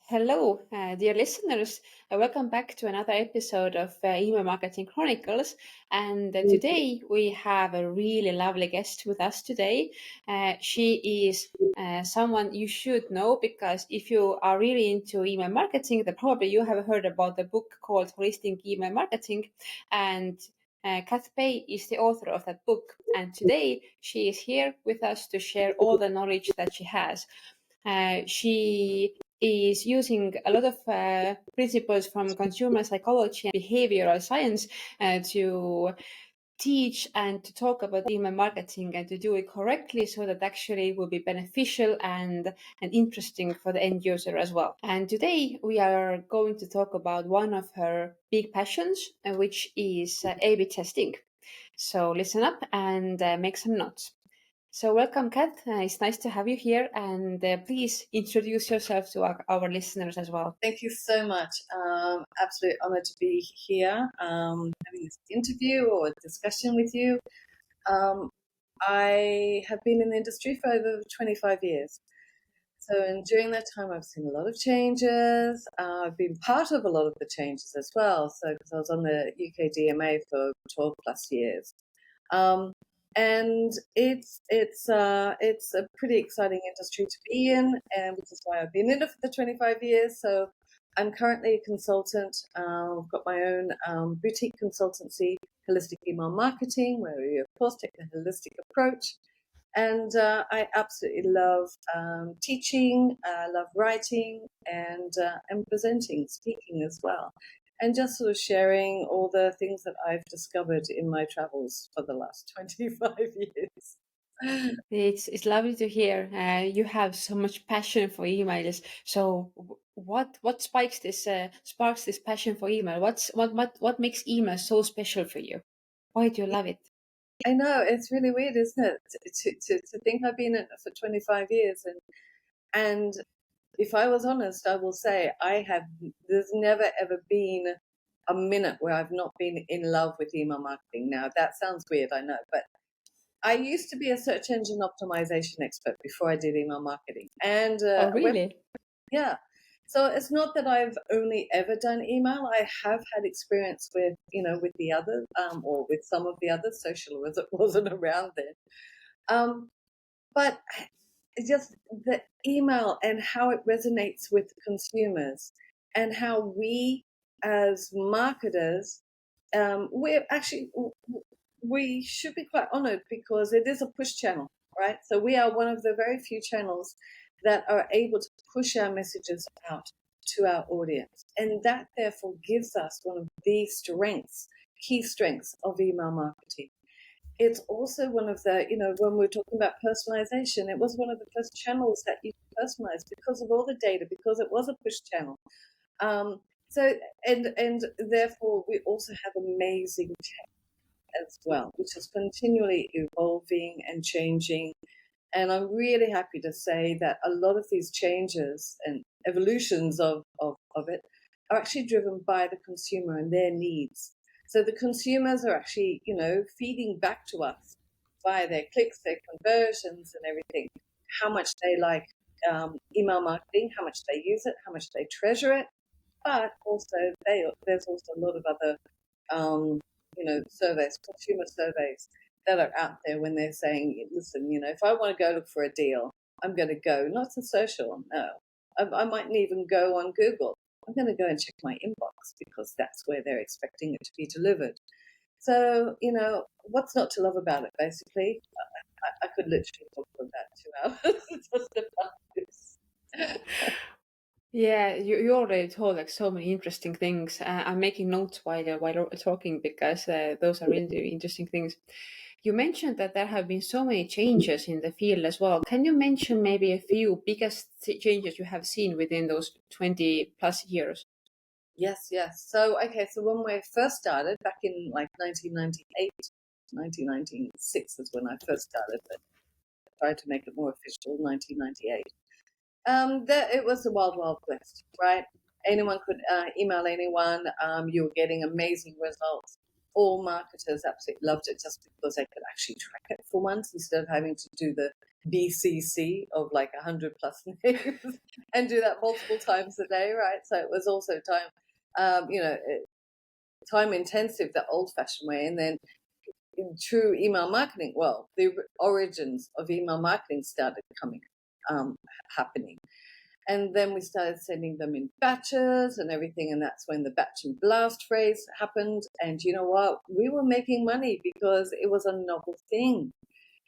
Hello, dear listeners. Welcome back to another episode of Email Marketing Chronicles. And today we have a really lovely guest with us today. She is someone you should know because if you are really into email marketing, then probably you have heard about the book called Holistic Email Marketing. And Kath is the author of that book. And today she is here with us to share all the knowledge that she has. She is using a lot of principles from consumer psychology and behavioral science to teach and to talk about email marketing and to do it correctly so that actually it will be beneficial and interesting for the end user as well. And today we are going to talk about one of her big passions, which is A/B testing. So listen up and make some notes. So welcome, Kath. It's nice to have you here, and please introduce yourself to our listeners as well. Thank you so much. Absolute honor to be here, having this interview or discussion with you. I have been in the industry for over 25 years. So, and during that time, I've seen a lot of changes. I've been part of a lot of the changes as well. So, because I was on the UK DMA for 12 plus years. And it's a pretty exciting industry to be in, and which is why I've been in it for the 25 years. So I'm currently a consultant. I've got my own boutique consultancy, Holistic Email Marketing, where we of course take a holistic approach. And I absolutely love teaching, I love writing, and presenting, speaking as well. And just sort of sharing all the things that I've discovered in my travels for the last 25 years. It's lovely to hear you have so much passion for emails. So what sparks this passion for email? What makes email so special for you? Why do you love it? I know, it's really weird, isn't it? To think I've been in it for 25 years. And if I was honest, I will say there's never ever been a minute where I've not been in love with email marketing. Now, that sounds weird, I know, but I used to be a search engine optimization expert before I did email marketing. And Oh, really? yeah. So it's not that I've only ever done email. I have had experience with the other, or with some of the other social as it wasn't around then. But just the email and how it resonates with consumers and how we as marketers, we should be quite honored because it is a push channel, right? So we are one of the very few channels that are able to push our messages out to our audience. And that therefore gives us one of the key strengths of email marketing. It's also one of the, when we're talking about personalization, it was one of the first channels that you could personalize because of all the data, because it was a push channel. And therefore we also have amazing tech as well, which is continually evolving and changing. And I'm really happy to say that a lot of these changes and evolutions of it are actually driven by the consumer and their needs. So the consumers are actually, feeding back to us via their clicks, their conversions and everything, how much they like email marketing, how much they use it, how much they treasure it. But also there's also a lot of other, surveys, consumer surveys that are out there when they're saying, listen, if I want to go look for a deal, I'm going to go, not to social, no. I mightn't even go on Google. I'm going to go and check my inbox because that's where they're expecting it to be delivered. So, what's not to love about it, basically? I could literally talk for about 2 hours just about this. Yeah, you already told like so many interesting things. I'm making notes while talking because those are really interesting things. You mentioned that there have been so many changes in the field as well. Can you mention maybe a few biggest changes you have seen within those 20 plus years? Yes. So when we first started back in like 1998, 1996 is when I first started, but I tried to make it more official, 1998. It was the wild, wild west, right? Anyone could email anyone. You were getting amazing results. All marketers absolutely loved it just because they could actually track it for once instead of having to do the BCC of like 100 plus names and do that multiple times a day, right? So it was also time intensive, the old fashioned way. And then in true email marketing, well, the origins of email marketing started happening. And then we started sending them in batches and everything. And that's when the batch and blast phrase happened. And you know what? We were making money because it was a novel thing.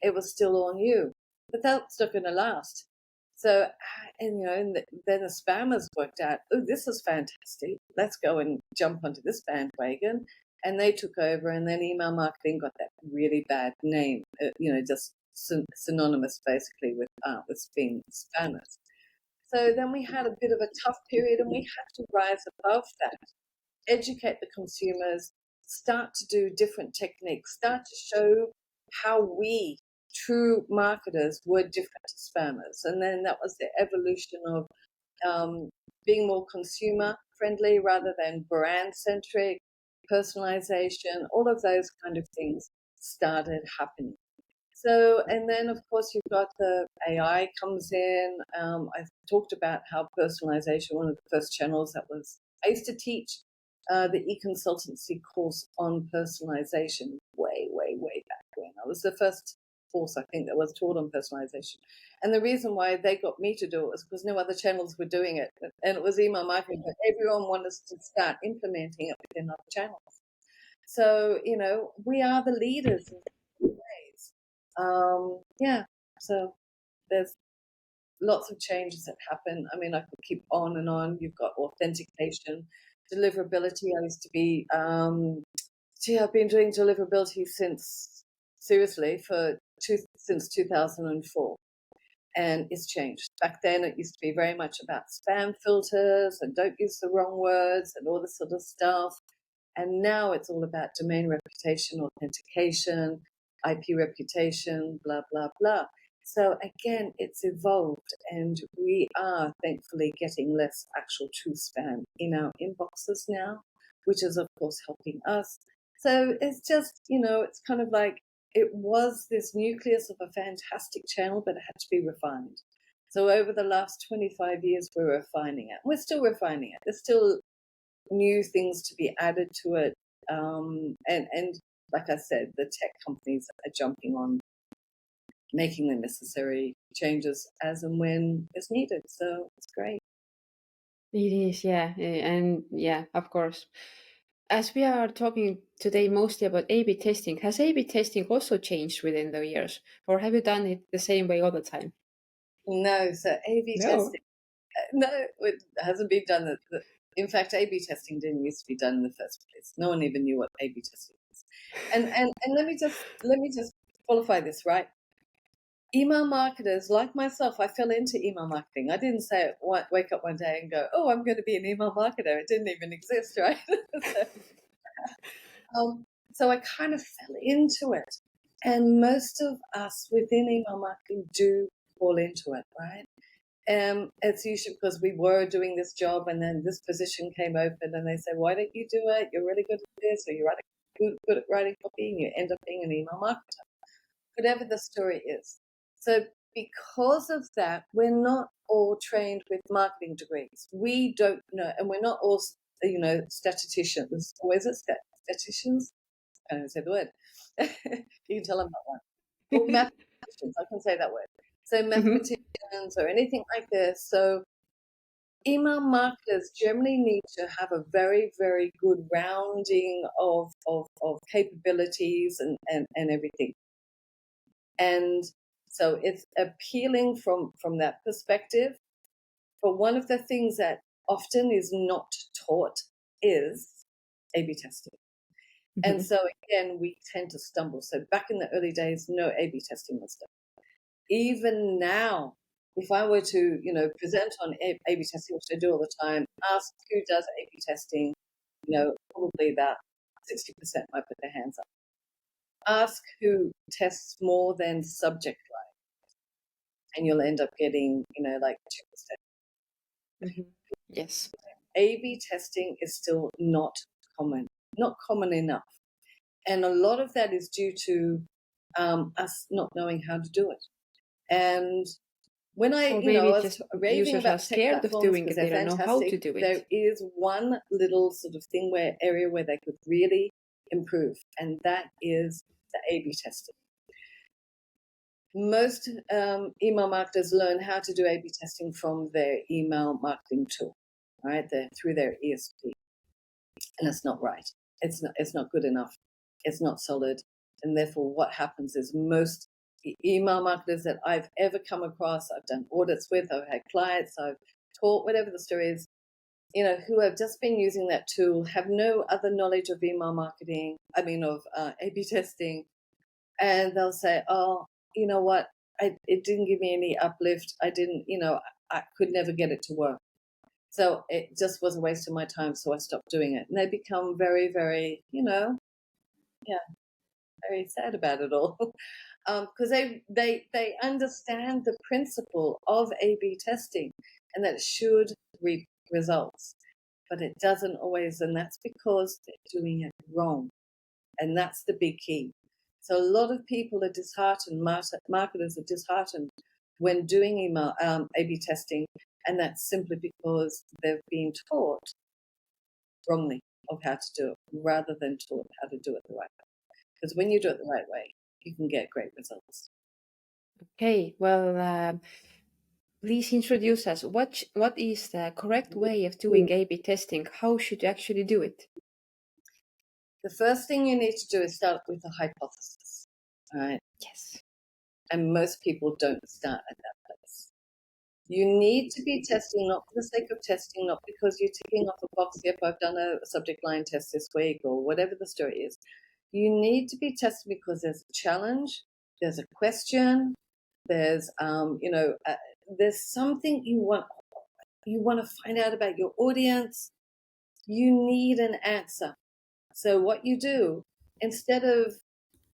It was still all new. But that's not going to last. So, and then the spammers worked out, oh, this is fantastic. Let's go and jump onto this bandwagon. And they took over. And then email marketing got that really bad name, just synonymous basically with being spammers. So then we had a bit of a tough period, and we had to rise above that, educate the consumers, start to do different techniques, start to show how we, true marketers, were different to spammers. And then that was the evolution of being more consumer friendly rather than brand centric, personalization, all of those kind of things started happening. So, and then of course you've got the AI comes in. I talked about how personalization, one of the first channels I used to teach the e-consultancy course on personalization way back when. I was the first course, I think, that was taught on personalization. And the reason why they got me to do it was because no other channels were doing it. And it was email marketing, but everyone wanted us to start implementing it within other channels. So, we are the leaders in ways. So there's lots of changes that happen. I mean, I could keep on and on. You've got authentication, deliverability. I used to be, I've been doing deliverability since 2004. And it's changed. Back then, it used to be very much about spam filters and don't use the wrong words and all this sort of stuff. And now it's all about domain reputation, authentication, IP reputation, blah, blah, blah. So again, it's evolved, and we are thankfully getting less actual true spam in our inboxes now, which is of course helping us. So it's just, it's kind of like it was this nucleus of a fantastic channel, but it had to be refined. So over the last 25 years, we're refining it. We're still refining it. There's still new things to be added to it. And like I said, the tech companies are jumping on, making the necessary changes as and when it's needed. So it's great. It is, yeah. And yeah, of course. As we are talking today mostly about A/B testing, has A/B testing also changed within the years, or have you done it the same way all the time? No, so A/B testing, no, it hasn't been done. In fact, A/B testing didn't used to be done in the first place. No one even knew what A/B testing was. And let me just qualify this, right? Email marketers like myself, I fell into email marketing. I didn't wake up one day and go, oh, I'm going to be an email marketer. It didn't even exist, right? So I kind of fell into it. And most of us within email marketing do fall into it, right? It's usually because we were doing this job and then this position came open and they said, why don't you do it? You're really good at this, or you're good at writing copy, and you end up being an email marketer. Whatever the story is. So because of that, we're not all trained with marketing degrees. We don't know, and we're not all, statisticians. Or is it statisticians? I can't even say the word. You can tell I'm not one. Or mathematicians, I can say that word. So mathematicians or anything like this. So email marketers generally need to have a very, very good rounding of capabilities and everything. And so it's appealing from that perspective. But one of the things that often is not taught is A/B testing. And so again, we tend to stumble. So back in the early days, no A/B testing was done. Even now, if I were to, present on A/B testing, which I do all the time, ask who does A/B testing, probably about 60% might put their hands up. Ask who tests more than subject line, and you'll end up getting, like 2%. Yes. A/B testing is still not common enough. And a lot of that is due to us not knowing how to do it. And when I, Or you know, maybe I was just raving users are about tech scared of platforms doing because it. They they're don't know how to fantastic, do there it. is one little sort of thing area where they could really improve, and that is the A/B testing. Most email marketers learn how to do A/B testing from their email marketing tool, right? Through their ESP, and it's not right. It's not good enough. It's not solid, and therefore, what happens is most email marketers that I've ever come across, I've done audits with, I've had clients, I've taught, whatever the story is, you know, who have just been using that tool, have no other knowledge of email marketing. I mean, of A/B testing, and they'll say, "Oh, you know what? It didn't give me any uplift. I didn't, you know, I could never get it to work. So it just was a waste of my time. So I stopped doing it." And they become very, very, you know, yeah, very sad about it all, because they understand the principle of A/B testing and that it should reap results, but it doesn't always, and that's because they're doing it wrong, and that's the big key. So a lot of people are disheartened, marketers are disheartened when doing email A/B testing, and that's simply because they've been taught wrongly of how to do it, rather than taught how to do it the right way. Because when you do it the right way, you can get great results. Okay, well, please introduce us. What is the correct way of doing A/B testing? How should you actually do it? The first thing you need to do is start with a hypothesis, right? Yes. And most people don't start at that place. You need to be testing not for the sake of testing, not because you're ticking off a box, yep, I've done a subject line test this week, or whatever the story is. You need to be testing because there's a challenge, there's a question, there's there's something you want to find out about your audience. You need an answer. So what you do, instead of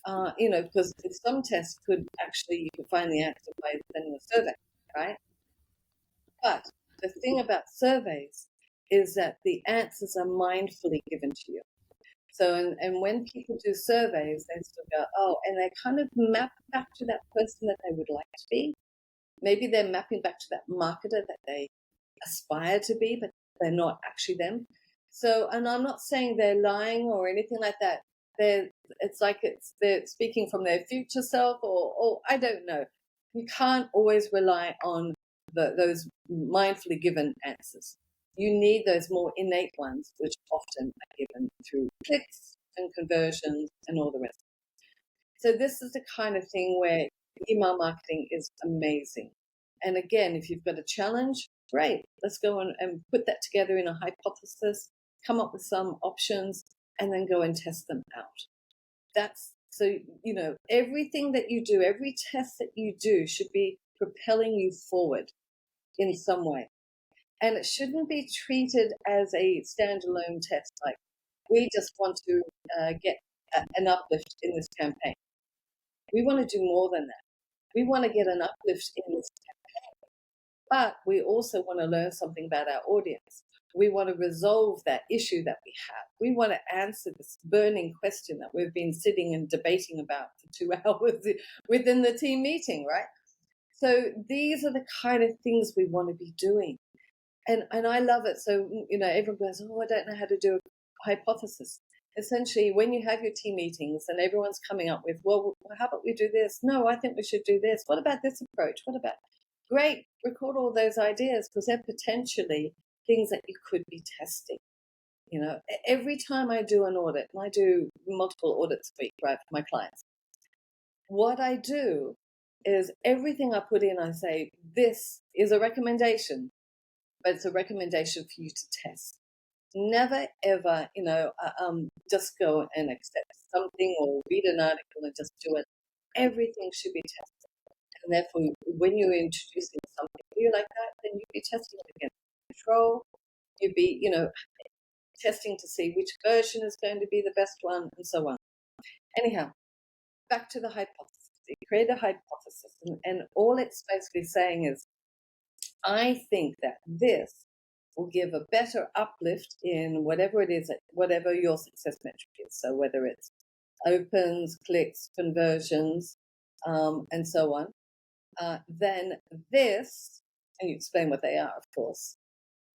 because some tests could actually, you could find the answer by sending a survey, right? But the thing about surveys is that the answers are mindfully given to you. So, and when people do surveys, they still go, oh, and they kind of map back to that person that they would like to be. Maybe they're mapping back to that marketer that they aspire to be, but they're not actually them. So, and I'm not saying they're lying or anything like that. They're speaking from their future self, or I don't know. You can't always rely on those mindfully given answers. You need those more innate ones, which often are given through clicks and conversions and all the rest. So this is the kind of thing where email marketing is amazing. And again, if you've got a challenge, great. Let's go and put that together in a hypothesis, come up with some options, and then go and test them out. That's so, everything that you do, every test that you do should be propelling you forward in some way. And it shouldn't be treated as a standalone test, like we just want to get an uplift in this campaign. We want to do more than that. We want to get an uplift in this campaign, but we also want to learn something about our audience. We want to resolve that issue that we have. We want to answer this burning question that we've been sitting and debating about for 2 hours within the team meeting, right? So these are the kind of things we want to be doing. And I love it. So, everyone goes, oh, I don't know how to do a hypothesis. Essentially, when you have your team meetings and everyone's coming up with, well, how about we do this? No, I think we should do this. What about this approach? What about? Great, record all those ideas because they're potentially things that you could be testing. Every time I do an audit, and I do multiple audits a week, right, for my clients, what I do is everything I put in, I say, this is a recommendation, but it's a recommendation for you to test. Never ever, just go and accept something or read an article and just do it. Everything should be tested. And therefore, when you're introducing something new like that, then you'd be testing it against control. You'd be, testing to see which version is going to be the best one and so on. Anyhow, back to the hypothesis. You create a hypothesis, and all it's basically saying is, I think that this will give a better uplift in whatever it is, whatever your success metric is. So whether it's opens, clicks, conversions, and so on. then this, and you explain what they are, of course.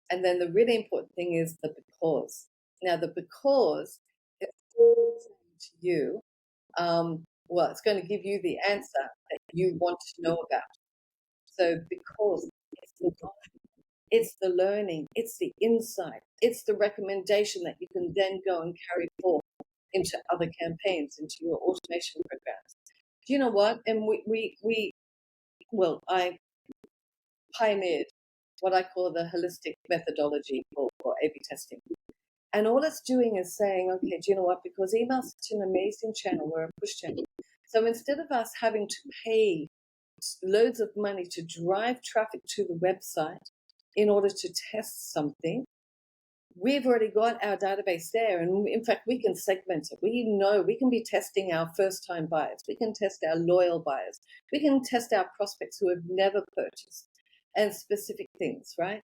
And then the really important thing is the because. Now, the because is to you, well, it's going to give you the answer that you want to know about. So because it's the learning, it's the insight, it's the recommendation that you can then go and carry forth into other campaigns, into your automation programs. Do you know what? And I pioneered what I call the holistic methodology for A/B testing. And all it's doing is saying, okay, do you know what? Because email's such an amazing channel, we're a push channel. So instead of us having to pay loads of money to drive traffic to the website in order to test something, we've already got our database there. And in fact, we can segment it. We know we can be testing our first-time buyers. We can test our loyal buyers. We can test our prospects who have never purchased and specific things, right?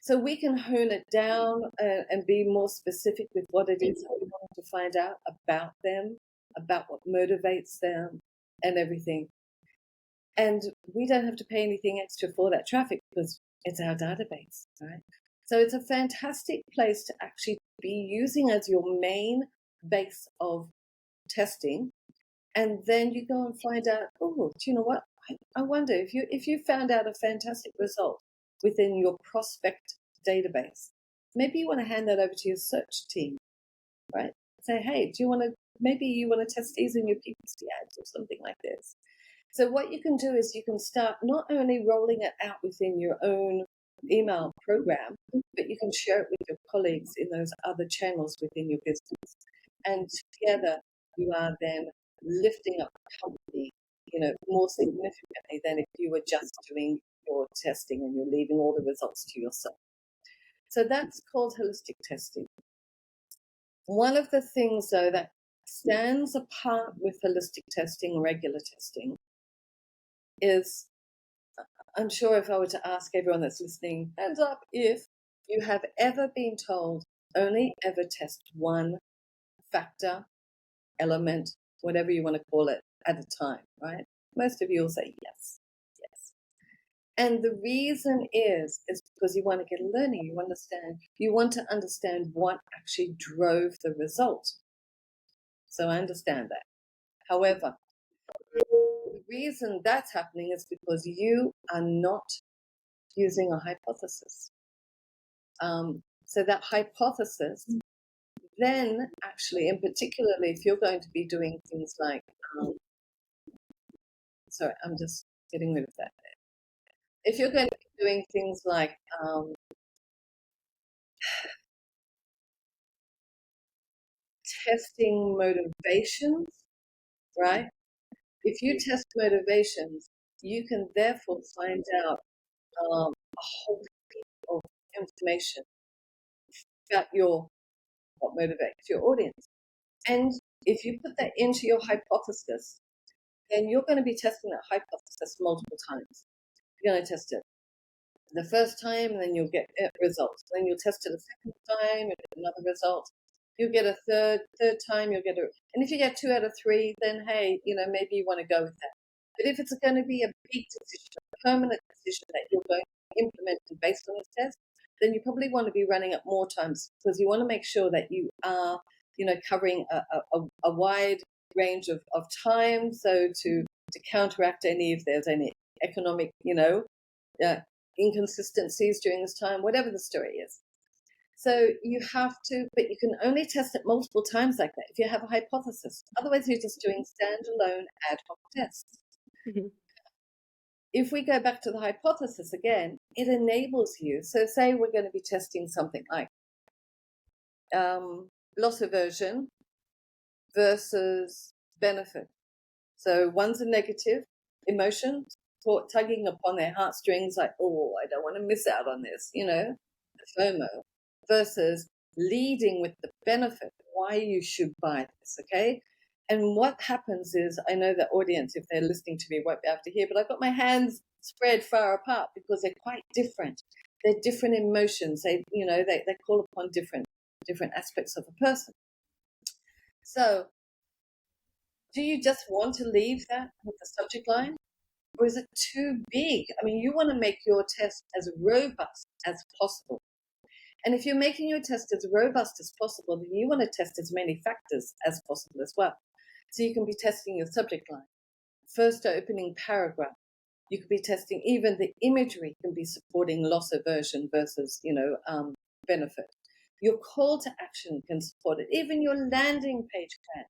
So we can hone it down and be more specific with what it is that we want to find out about them, about what motivates them and everything. And we don't have to pay anything extra for that traffic because it's our database, right? So it's a fantastic place to actually be using as your main base of testing. And then you go and find out, oh, do you know what? I wonder if you found out a fantastic result within your prospect database, maybe you want to hand that over to your search team, right? Say, hey, maybe you want to test these in your PPC ads or something like this. So what you can do is you can start not only rolling it out within your own email program, but you can share it with your colleagues in those other channels within your business. And together you are then lifting up the company, more significantly than if you were just doing your testing and you're leaving all the results to yourself. So that's called holistic testing. One of the things, though, that stands apart with holistic testing, regular testing, is, I'm sure if I were to ask everyone that's listening, hands up if you have ever been told only ever test one factor, element, whatever you want to call it, at a time, right? Most of you will say yes. And the reason is because you want to get learning, you want to understand what actually drove the result. So I understand that. However, the reason that's happening is because you are not using a hypothesis. So that hypothesis then actually, and particularly if you're going to be doing things like, sorry, I'm just getting rid of that. If you're going to be doing things like testing motivations, right? If you test motivations, you can therefore find out a whole heap of information about what motivates your audience. And if you put that into your hypothesis, then you're going to be testing that hypothesis multiple times. You're going to test it the first time, and then you'll get results. Then you'll test it a second time, and get another result. You'll get a third time, and if you get 2 out of 3, then hey, maybe you want to go with that. But if it's going to be a big decision, a permanent decision that you're going to implement based on this test, then you probably want to be running it more times because you want to make sure that you are, covering a wide range of time. So to counteract if there's any economic, inconsistencies during this time, whatever the story is. So you have to, but you can only test it multiple times like that if you have a hypothesis. Otherwise, you're just doing standalone ad hoc tests. Mm-hmm. If we go back to the hypothesis again, it enables you. So say we're going to be testing something like loss aversion versus benefit. So one's a negative emotion, tugging upon their heartstrings, like, oh, I don't want to miss out on this, the FOMO, versus leading with the benefit, why you should buy this, okay? And what happens is, I know the audience, if they're listening to me, won't be able to hear, but I've got my hands spread far apart because they're quite different. They're different emotions. They call upon different aspects of a person. So do you just want to leave that with the subject line? or is it too big? I mean, you want to make your test as robust as possible. And if you're making your test as robust as possible, then you want to test as many factors as possible as well. So you can be testing your subject line, first opening paragraph. You could be testing even the imagery can be supporting loss aversion versus, benefit. Your call to action can support it. Even your landing page can,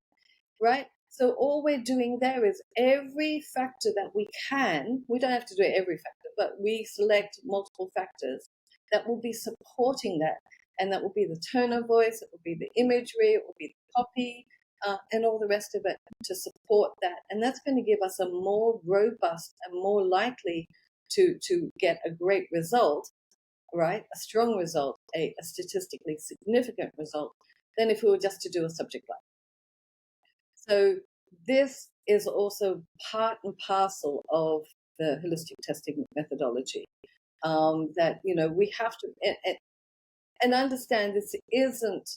right? So all we're doing there is every factor that we can, we don't have to do every factor, but we select multiple factors that will be supporting that. And that will be the tone of voice, it will be the imagery, it will be the copy, and all the rest of it to support that. And that's going to give us a more robust and more likely to get a great result, right? A strong result, a statistically significant result, than if we were just to do a subject line. So this is also part and parcel of the holistic testing methodology, that, we have to, and understand this isn't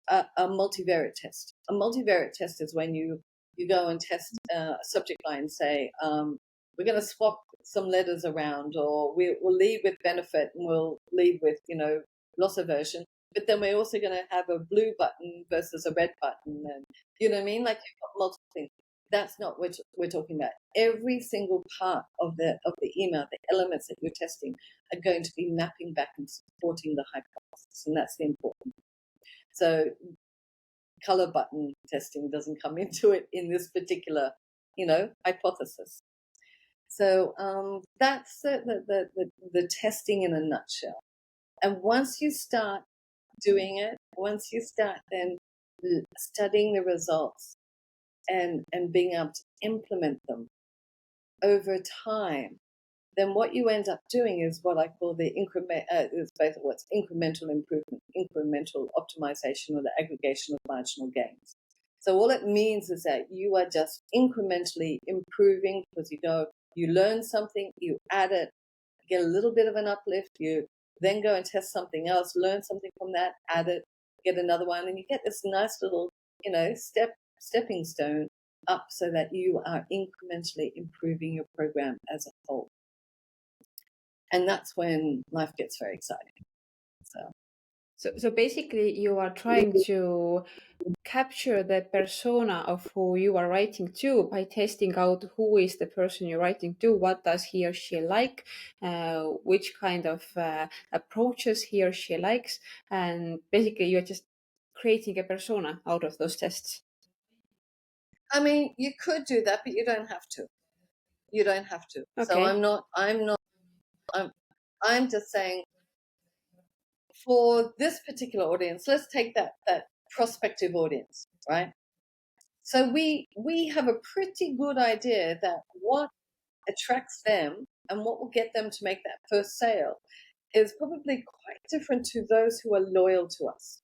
a multivariate test. A multivariate test is when you go and test a subject line, say, we're going to swap some letters around, or we'll lead with benefit and we'll lead with, loss aversion. But then we're also going to have a blue button versus a red button. And you know what I mean? Like you've got multiple things. That's not what we're talking about. Every single part of the email, the elements that you're testing, are going to be mapping back and supporting the hypothesis. And that's the important. So color button testing doesn't come into it in this particular, hypothesis. So that's the testing in a nutshell. And once you start doing it, once you start then studying the results and being able to implement them over time, then what you end up doing is what I call the is basically what's incremental improvement, incremental optimization, or the aggregation of marginal gains. So all it means is that you are just incrementally improving, because you learn something, you add it, get a little bit of an uplift, you then go and test something else, learn something from that, add it, get another one, and you get this nice little, stepping stone up, so that you are incrementally improving your program as a whole. And that's when life gets very exciting. So basically, you are trying to capture the persona of who you are writing to by testing out who is the person you're writing to, what does he or she like, which kind of approaches he or she likes, and basically you're just creating a persona out of those tests. I mean, you could do that, but you don't have to. You don't have to. Okay. So I'm just saying, for this particular audience, let's take that prospective audience, right? So we have a pretty good idea that what attracts them and what will get them to make that first sale is probably quite different to those who are loyal to us.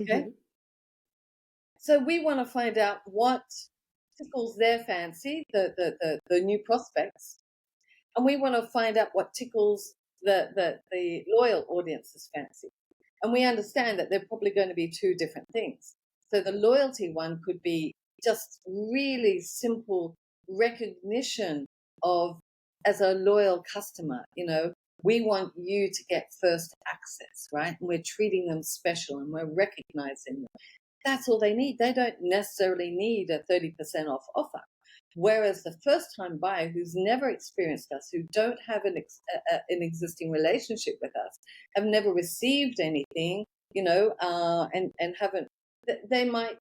Okay? Mm-hmm. So we want to find out what tickles their fancy, the new prospects, and we want to find out what tickles the loyal audience's fancy. And we understand that they're probably going to be two different things. So the loyalty one could be just really simple recognition of, as a loyal customer, we want you to get first access, right? And we're treating them special and we're recognizing them. That's all they need. They don't necessarily need a 30% off offer. Whereas the first-time buyer who's never experienced us, who don't have an existing relationship with us, have never received anything, and haven't,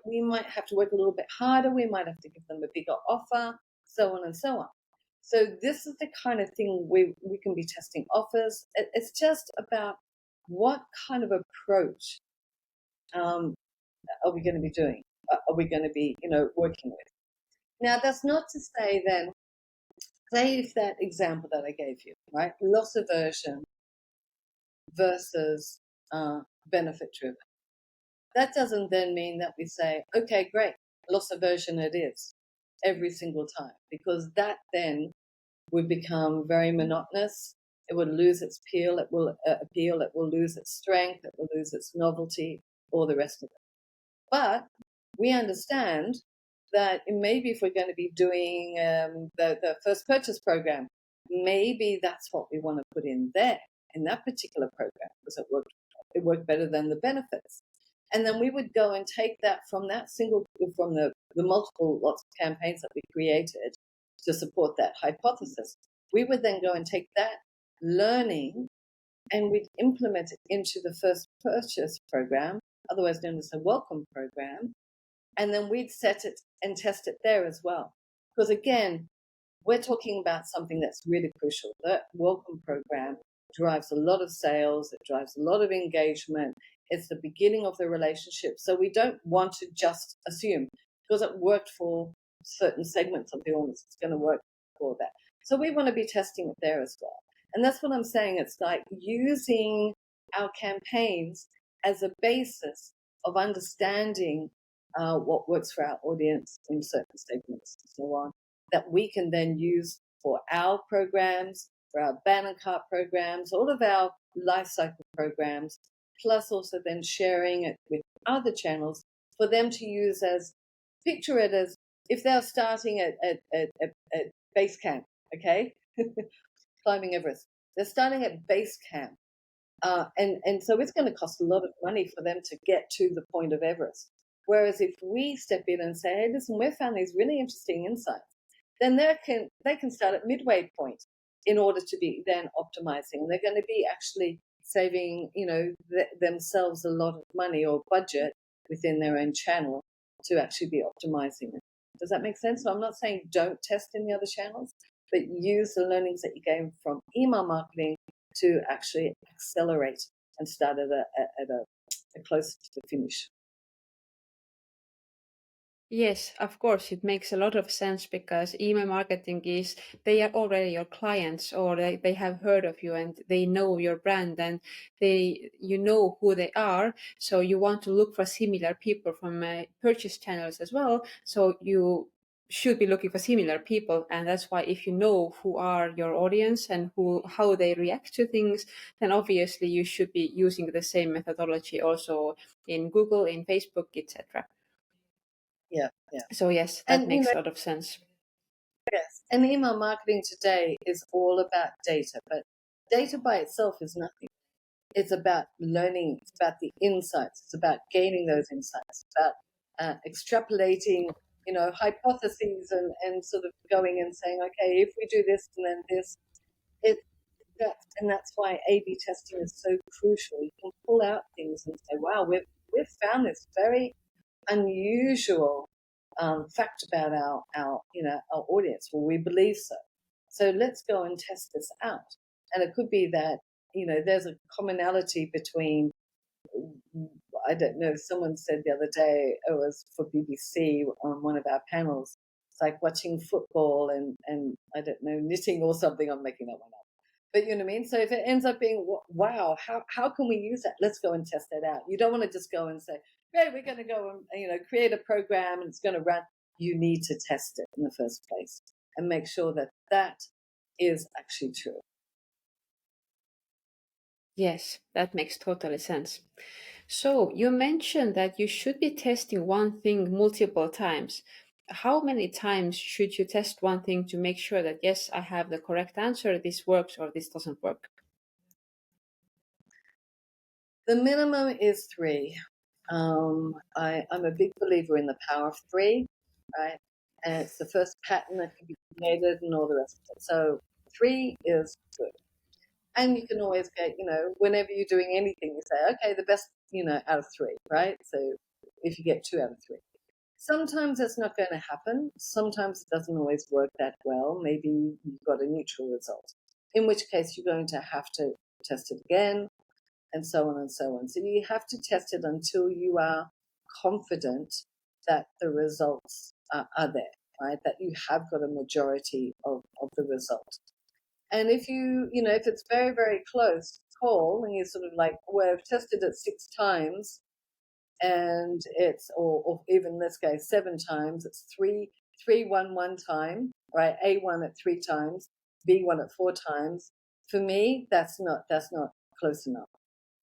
we might have to work a little bit harder. We might have to give them a bigger offer, so on and so on. So this is the kind of thing we can be testing offers. It's just about what kind of approach are we going to be doing? Are we going to be, working with? Now, that's not to say then, say if that example that I gave you, right? Loss aversion versus benefit driven. That doesn't then mean that we say, okay, great, loss aversion it is every single time, because that then would become very monotonous. It would lose its appeal. It will lose its strength. It will lose its novelty, all the rest of it. But we understand that maybe if we're going to be doing the first purchase program, maybe that's what we want to put in there in that particular program because it worked better than the benefits. And then we would go and take that from the multiple lots of campaigns that we created to support that hypothesis. We would then go and take that learning and we'd implement it into the first purchase program, otherwise known as the welcome program. And then we'd set it and test it there as well. Because again, we're talking about something that's really crucial. That welcome program drives a lot of sales, it drives a lot of engagement. It's the beginning of the relationship. So we don't want to just assume because it worked for certain segments of the audience, it's going to work for that. So we want to be testing it there as well. And that's what I'm saying. It's like using our campaigns as a basis of understanding what works for our audience in certain segments and so on, that we can then use for our programs, for our banner cart programs, all of our life cycle programs, plus also then sharing it with other channels for them to use as, picture it as if they're starting at base camp, okay? Climbing Everest. They're starting at base camp. And so it's going to cost a lot of money for them to get to the point of Everest. Whereas if we step in and say, hey, listen, we've found these really interesting insights, then they can start at midway point in order to be then optimizing. They're going to be actually saving, themselves a lot of money or budget within their own channel to actually be optimizing it. Does that make sense? So I'm not saying don't test in the other channels, but use the learnings that you gain from email marketing to actually accelerate and start at a closer to the finish. Yes, of course, it makes a lot of sense because email marketing they are already your clients or they have heard of you and they know your brand and you know who they are. So you want to look for similar people from purchase channels as well. So you should be looking for similar people. And that's why if you know who are your audience and how they react to things, then obviously you should be using the same methodology also in Google, in Facebook, etc. Yeah. So yes, that makes a lot of sense. Yes, and email marketing today is all about data, but data by itself is nothing. It's about learning, it's about the insights, it's about gaining those insights, it's about extrapolating, hypotheses and sort of going and saying, okay, if we do this and then this, and that's why A/B testing is so crucial. You can pull out things and say, wow, we've found this very unusual fact about our audience. Well, we believe so. So let's go and test this out. And it could be that there's a commonality between. I don't know. Someone said the other day it was for BBC on one of our panels. It's like watching football and I don't know, knitting or something. I'm making that one up. But you know what I mean? So if it ends up being, wow, how can we use that? Let's go and test that out. You don't want to just go and say, hey, we're going to go and create a program and it's going to run. You need to test it in the first place and make sure that that is actually true. Yes, that makes totally sense. So you mentioned that you should be testing one thing multiple times. How many times should you test one thing to make sure that, yes, I have the correct answer, this works or this doesn't work? The minimum is 3. I'm a big believer in the power of 3, right? And it's the first pattern that can be created and all the rest of it. So 3 is good. And you can always get, whenever you're doing anything, you say, okay, the best, out of 3, right? So if you get 2 out of 3. Sometimes that's not going to happen. Sometimes it doesn't always work that well. Maybe you've got a neutral result, in which case you're going to have to test it again, and so on and so on. So you have to test it until you are confident that the results are there, right? That you have got a majority of the result. And if if it's very, very close call and you're sort of like, well, I've tested it 6 times and it's, or even let's go 7 times, it's 3, 1 time, right? A1 at 3 times, B1 at 4 times. For me, that's not close enough.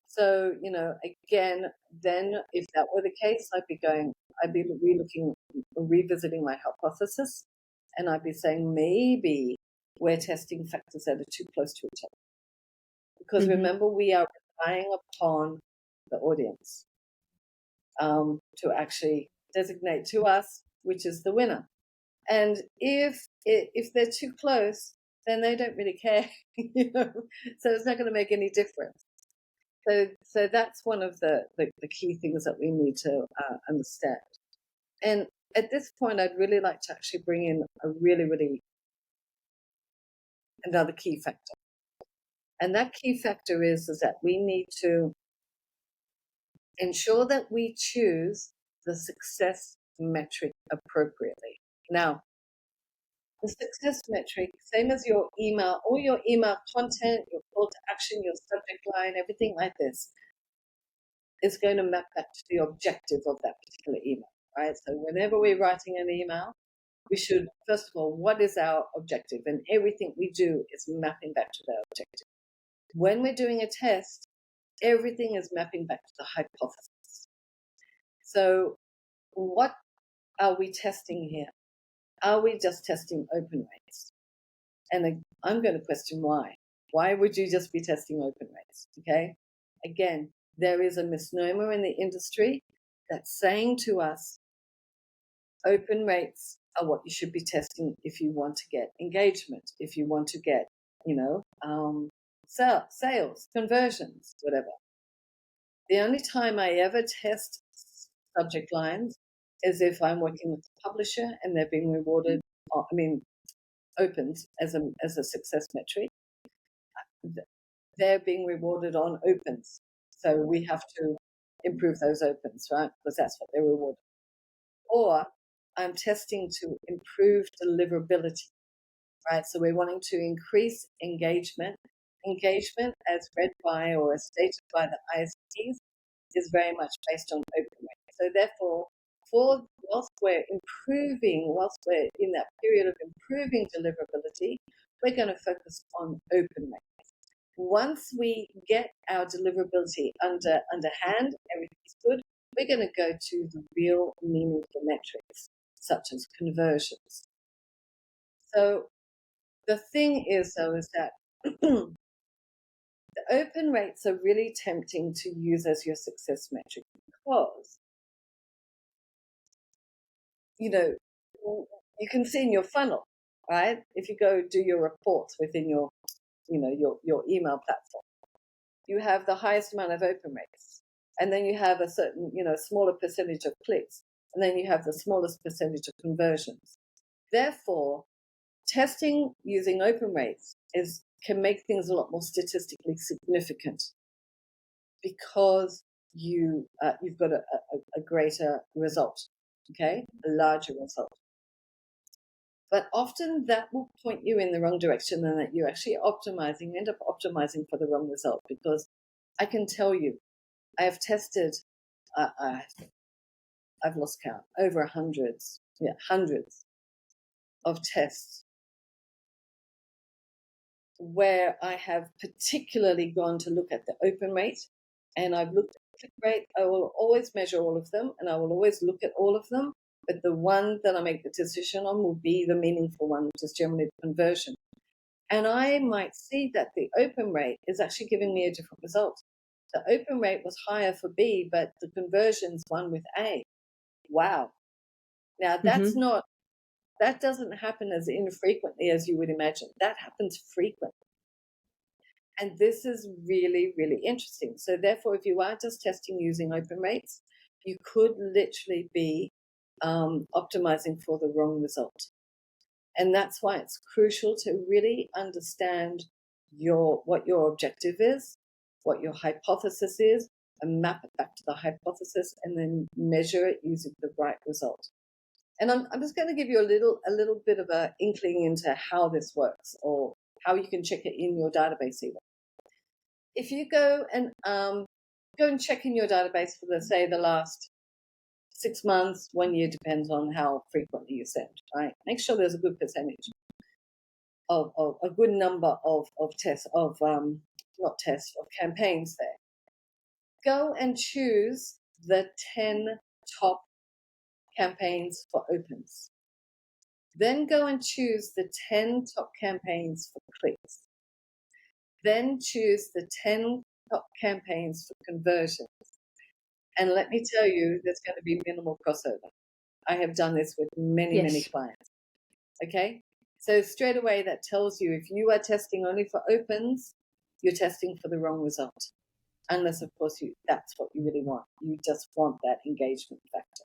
So, again, then if that were the case, I'd be going, I'd be revisiting my hypothesis, and I'd be saying maybe we're testing factors that are too close to each other. Because remember, we are relying upon the audience to actually designate to us which is the winner. And if they're too close, then they don't really care, so it's not going to make any difference. So that's one of the key things that we need to understand. And at this point, I'd really like to actually bring in a really another key factor. And that key factor is that we need to ensure that we choose the success metric appropriately. Now, the success metric, same as your email, all your email content, your call to action, your subject line, everything like this, is going to map back to the objective of that particular email, right? So whenever we're writing an email, we should, first of all, what is our objective? And everything we do is mapping back to that objective. When we're doing a test, everything is mapping back to the hypothesis. So what are we testing here? Are we just testing open rates? And I'm going to question why. Why would you just be testing open rates? Okay. Again, there is a misnomer in the industry that's saying to us, open rates are what you should be testing if you want to get engagement, if you want to get, sales, conversions, whatever. The only time I ever test subject lines is if I'm working with a publisher and they're being rewarded, opens as a success metric. They're being rewarded on opens. So we have to improve those opens, right? Because that's what they're rewarded. Or I'm testing to improve deliverability, right? So we're wanting to increase engagement. Engagement, as read by or as stated by the ISPs, is very much based on open rate. So therefore, whilst we're in that period of improving deliverability, we're going to focus on open rate. Once we get our deliverability under hand, everything's good, we're going to go to the real meaningful metrics, such as conversions. So the thing is, though, is that the open rates are really tempting to use as your success metric because, you can see in your funnel, right? If you go do your reports within your email platform, you have the highest amount of open rates. And then you have a certain, smaller percentage of clicks. And then you have the smallest percentage of conversions. Therefore, testing using open rates can make things a lot more statistically significant because you've got a greater result, okay? A larger result. But often that will point you in the wrong direction and that you actually end up optimizing for the wrong result, because I can tell you, I have tested, I've lost count, over hundreds of tests where I have particularly gone to look at the open rate, and I've looked at the click rate. I will always measure all of them and I will always look at all of them. But the one that I make the decision on will be the meaningful one, which is generally the conversion. And I might see that the open rate is actually giving me a different result. The open rate was higher for B, but the conversions won with A. Wow. Now that doesn't happen as infrequently as you would imagine. That happens frequently. And this is really, really interesting. So therefore, if you are just testing using open rates, you could literally be optimizing for the wrong result. And that's why it's crucial to really understand what your objective is, what your hypothesis is, and map it back to the hypothesis, and then measure it using the right result. And I'm just going to give you a little bit of an inkling into how this works, or how you can check it in your database even. If you go and check in your database for the last 6 months, 1 year, depends on how frequently you send, right? Make sure there's a good percentage of a good number of tests, of campaigns there. Go and choose the 10 top campaigns for opens. Then go and choose the 10 top campaigns for clicks. Then choose the 10 top campaigns for conversions. And let me tell you, there's going to be minimal crossover. I have done this with many clients. Okay? So straight away, that tells you if you are testing only for opens, you're testing for the wrong result. Unless, of course, that's what you really want. You just want that engagement factor.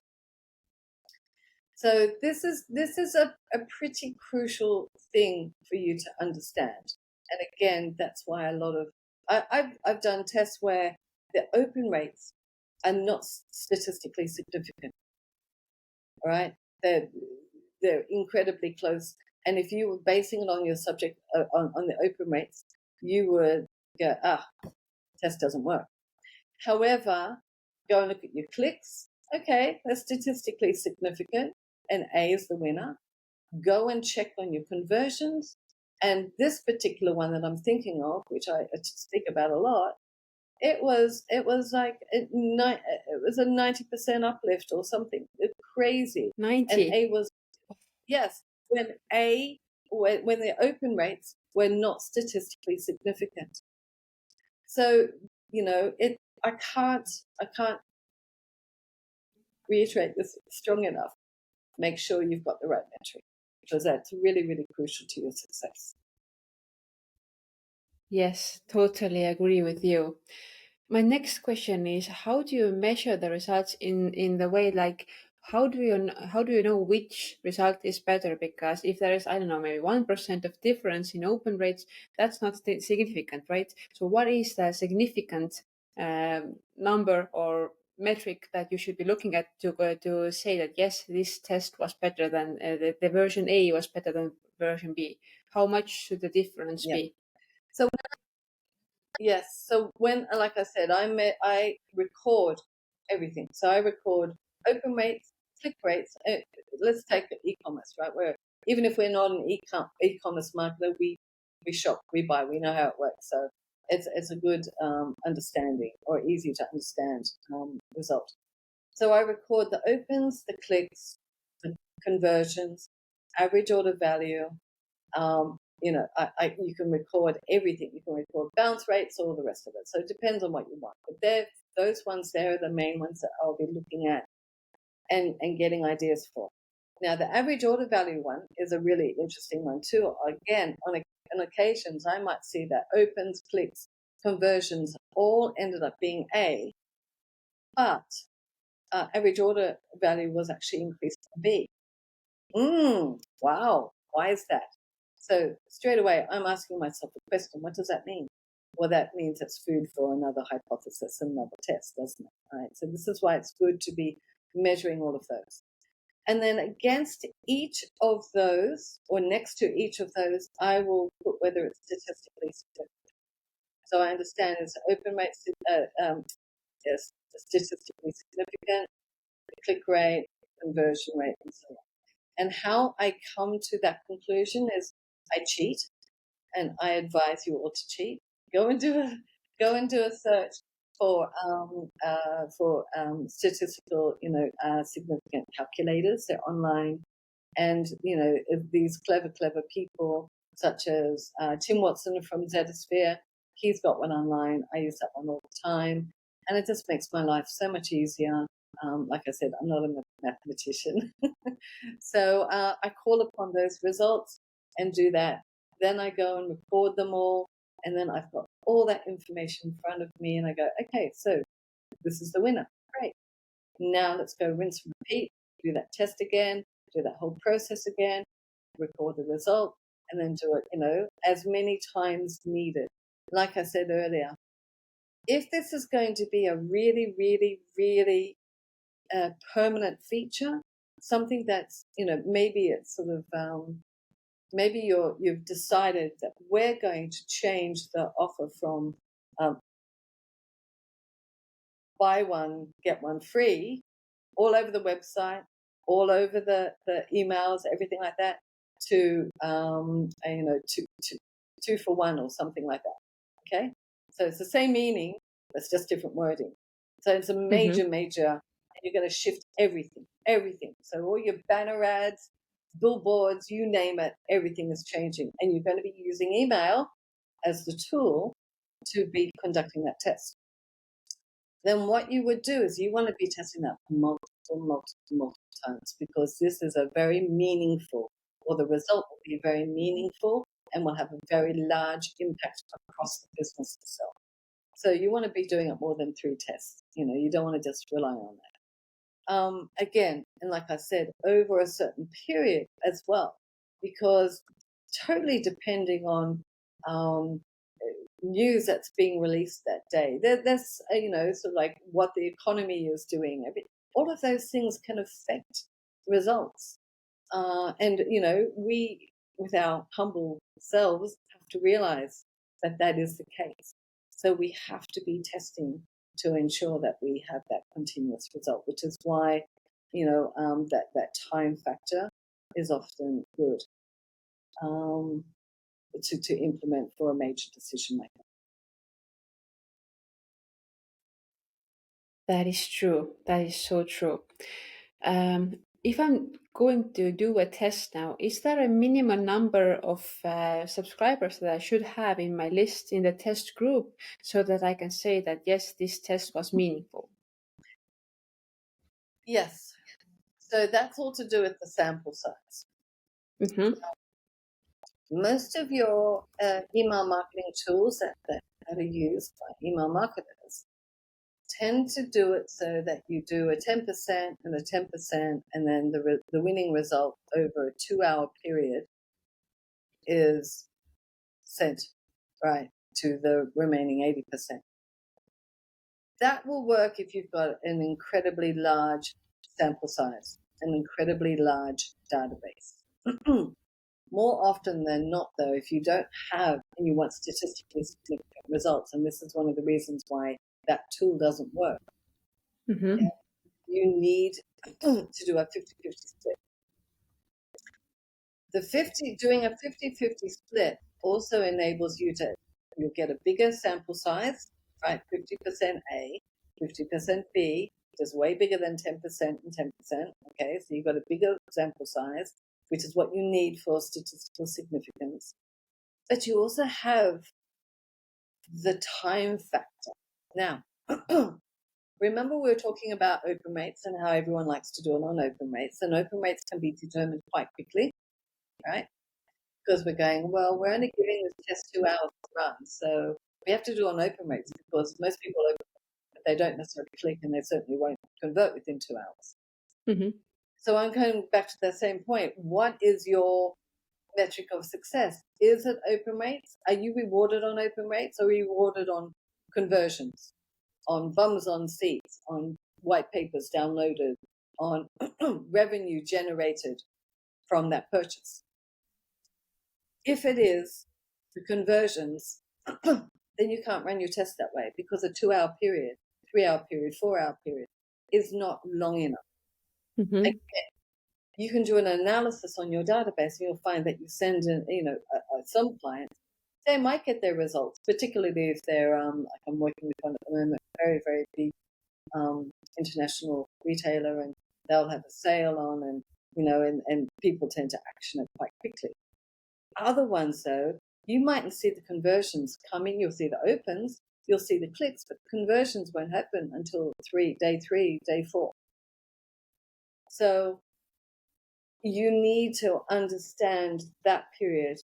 So this is a pretty crucial thing for you to understand. And again, that's why a lot of I've done tests where the open rates are not statistically significant. All right, they're incredibly close. And if you were basing it on your subject on the open rates, you would go, test doesn't work. However, go and look at your clicks. Okay, they're statistically significant, and A is the winner. Go and check on your conversions. And this particular one that I'm thinking of, which I speak about a lot, it was like it was a 90% uplift or something. It's crazy. 90. And A was, yes, when the open rates were not statistically significant. So, I can't reiterate this strong enough. Make sure you've got the right metric, because that's really, really crucial to your success. Yes, totally agree with you. My next question is, how do you measure the results in the way, like, how do you know which result is better? Because if there is, I don't know, maybe 1% of difference in open rates, that's not significant, right? So what is the significant number or metric that you should be looking at to say that, yes, this test was better than the version A was better than version B? How much should the difference be? So yes, so when, like I said, I record everything. So I record open rates, click rates. Let's take e-commerce, right? Where even if we're not an e-commerce marketer, we shop, we buy, we know how it works. So it's a good understanding, or easy to understand result. So I record the opens, the clicks, the conversions, average order value. You can record everything. You can record bounce rates, all the rest of it. So it depends on what you want. But those ones there are the main ones that I'll be looking at and getting ideas for. Now, the average order value one is a really interesting one too. Again, on occasions, I might see that opens, clicks, conversions all ended up being A, but average order value was actually increased to B. Wow, why is that? So straight away, I'm asking myself a question. What does that mean? Well, that means it's food for another hypothesis, another test, doesn't it? Right. So this is why it's good to be measuring all of those. And then against each of those, or next to each of those, I will put whether it's statistically significant. So I understand it's open rate, yes, statistically significant, click rate, conversion rate, and so on. And how I come to that conclusion is I cheat, and I advise you all to cheat. Go and do a search for statistical, significant calculators. They're online, and these clever people such as Tim Watson from Zetasphere. He's got one online. I use that one all the time, and it just makes my life so much easier. Like I said, I'm not a mathematician. So I call upon those results and do that. Then I go and record them all. And then I've got all that information in front of me. And I go, okay, so this is the winner. Great. Now let's go rinse and repeat. Do that test again. Do that whole process again. Record the result. And then do it, as many times needed. Like I said earlier, if this is going to be a really, really, really permanent feature, something that's, maybe it's sort of, maybe you've decided that we're going to change the offer from buy one, get one free, all over the website, all over the emails, everything like that, to, two for one or something like that. Okay. So it's the same meaning, it's just different wording. So it's a major, you're going to shift everything. everything. So all your banner ads, billboards, you name it, everything is changing. And you're going to be using email as the tool to be conducting that test. Then what you would do is you want to be testing that multiple times, because this is a very meaningful, or the result will be very meaningful and will have a very large impact across the business itself. So you want to be doing it more than 3 tests. You don't want to just rely on that. Again, and like I said, over a certain period as well, because totally depending on news that's being released that day. That's sort of like what the economy is doing. All of those things can affect results, and we, with our humble selves, have to realize that that is the case. So we have to be testing to ensure that we have that continuous result, which is why that time factor is often good. To implement for a major decision maker. That is true. That is so true. If I'm going to do a test now, is there a minimum number of subscribers that I should have in my list in the test group so that I can say that, yes, this test was meaningful? Yes. So that's all to do with the sample size. Mm-hmm. Most of your email marketing tools that are used by email marketers tend to do it so that you do a 10% and a 10%, and then the winning result over a 2-hour period is sent right to the remaining 80%. That will work if you've got an incredibly large sample size, an incredibly large database. More often than not, though, if you don't have and you want statistically significant results, and this is one of the reasons why that tool doesn't work, Mm-hmm. you need to do a 50-50 split. Doing a 50-50 split also enables you'll get a bigger sample size, right? 50% A, 50% B, which is way bigger than 10% and 10%. Okay, so you've got a bigger sample size, which is what you need for statistical significance. But you also have the time factor. Now, remember we were talking about open rates and how everyone likes to do it on open rates, and open rates can be determined quite quickly, right? Because we're going, well, we're only giving this test 2 hours to run, so we have to do on open rates, because most people open, but they don't necessarily click, and they certainly won't convert within 2 hours. Mm-hmm. So I'm going back to the same point. What is your metric of success? Is it open rates? Are you rewarded on open rates, or are you rewarded on conversions, on bums on seats, on white papers downloaded, on revenue generated from that purchase? If it is the conversions, then you can't run your test that way, because a 2-hour period, 3-hour period, 4-hour period is not long enough. Mm-hmm. Again, you can do an analysis on your database, and you'll find that you send in, some clients, they might get their results, particularly if they're, like I'm working with one at the moment, very, very big international retailer, and they'll have a sale on, and people tend to action it quite quickly. Other ones, though, you mightn't see the conversions coming. You'll see the opens, you'll see the clicks, but conversions won't happen until day 3, day 4. So you need to understand that period,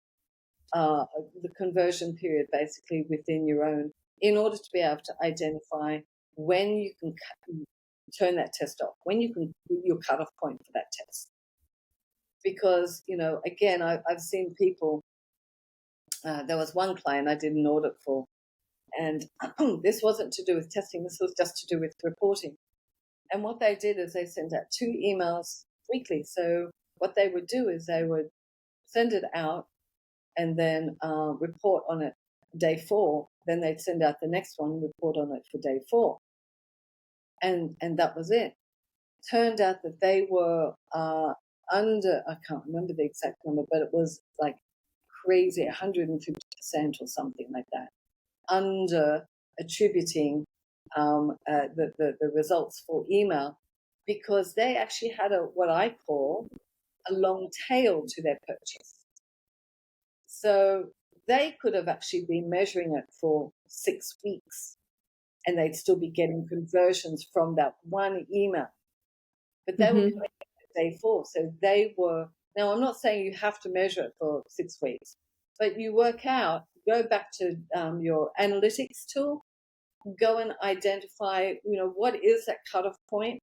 the conversion period, basically within your own, in order to be able to identify when you can turn that test off, when you can your cutoff point for that test. Because again, I've seen people. There was one client I did an audit for, and this wasn't to do with testing. This was just to do with reporting. And what they did is they sent out 2 emails weekly. So what they would do is they would send it out and then report on it day 4. Then they'd send out the next one, report on it for day 4. And that was it. Turned out that they were under, I can't remember the exact number, but it was like crazy, 150% or something like that, under attributing the results for email because they actually had what I call a long tail to their purchase. So they could have actually been measuring it for 6 weeks and they'd still be getting conversions from that one email. But they were Mm-hmm. coming at day 4. So they were, now I'm not saying you have to measure it for 6 weeks, but you work out, go back to your analytics tool, go and identify, what is that cutoff point?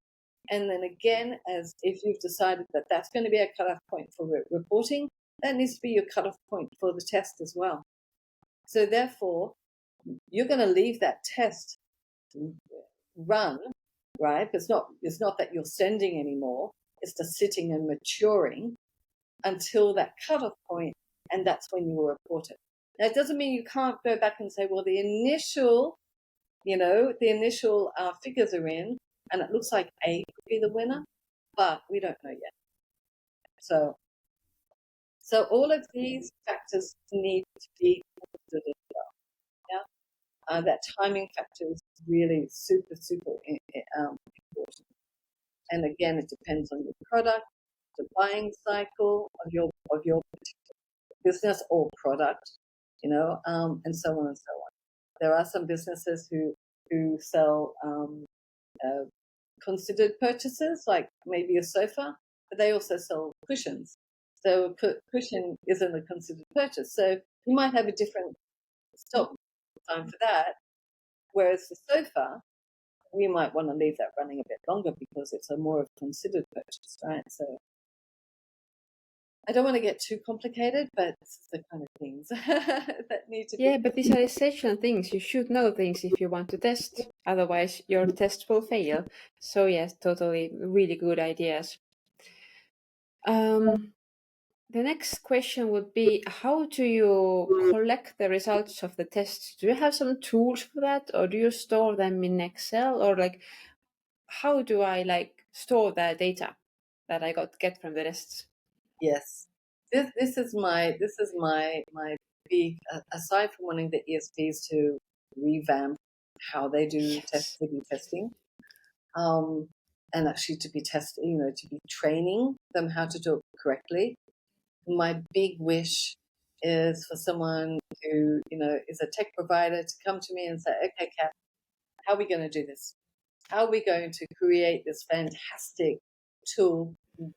And then again, as if you've decided that that's going to be a cutoff point for reporting, that needs to be your cutoff point for the test as well. So therefore, you're going to leave that test run, right? It's not that you're sending anymore. It's just sitting and maturing until that cutoff point, and that's when you will report it. Now, it doesn't mean you can't go back and say, well, the initial figures are in, and it looks like A could be the winner, but we don't know yet. So all of these factors need to be considered as well. Yeah, that timing factor is really super, super important. And again, it depends on your product, the buying cycle of your business or product, and so on and so on. There are some businesses who sell considered purchases, like maybe a sofa, but they also sell cushions. So a cushion isn't a considered purchase. So you might have a different stop time for that. Whereas the sofa, we might want to leave that running a bit longer because it's a more of a considered purchase, right? So I don't want to get too complicated, but this is the kind of things that need to be. Yeah, but these are essential things. You should know things if you want to test. Otherwise, your test will fail. So yes, totally, really good ideas. The next question would be, how do you collect the results of the tests? Do you have some tools for that, or do you store them in Excel, or how do I store the data that I get from the tests? Yes, this is my big, aside from wanting the ESPs to revamp how they do testing, and actually to be to be training them how to do it correctly. My big wish is for someone who is a tech provider to come to me and say, okay, Kath, how are we going to do this? How are we going to create this fantastic tool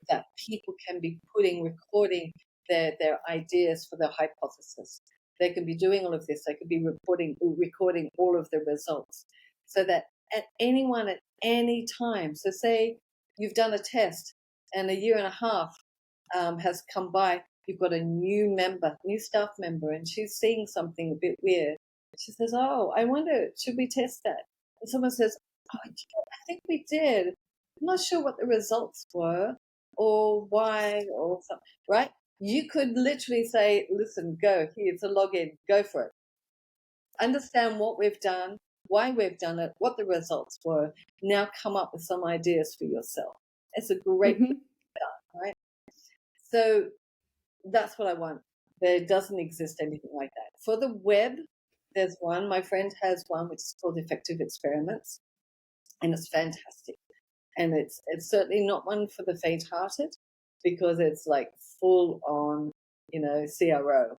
that people can be recording their ideas for their hypothesis? They can be doing all of this. They could be recording all of the results, so that at anyone at any time. So say you've done a test and a year and a half has come by. You've got a new staff member, and she's seeing something a bit weird. She says, "Oh, I wonder, should we test that?" And someone says, "Oh, I think we did. I'm not sure what the results were or why or something." Right? You could literally say, "Listen, go. Here's a login. Go for it. Understand what we've done, why we've done it, what the results were. Now come up with some ideas for yourself." It's a great thing to start, right? So that's what I want. There doesn't exist anything like that. For the web, there's one. My friend has one which is called Effective Experiments, and it's fantastic. And it's certainly not one for the faint-hearted, because it's like full on, CRO.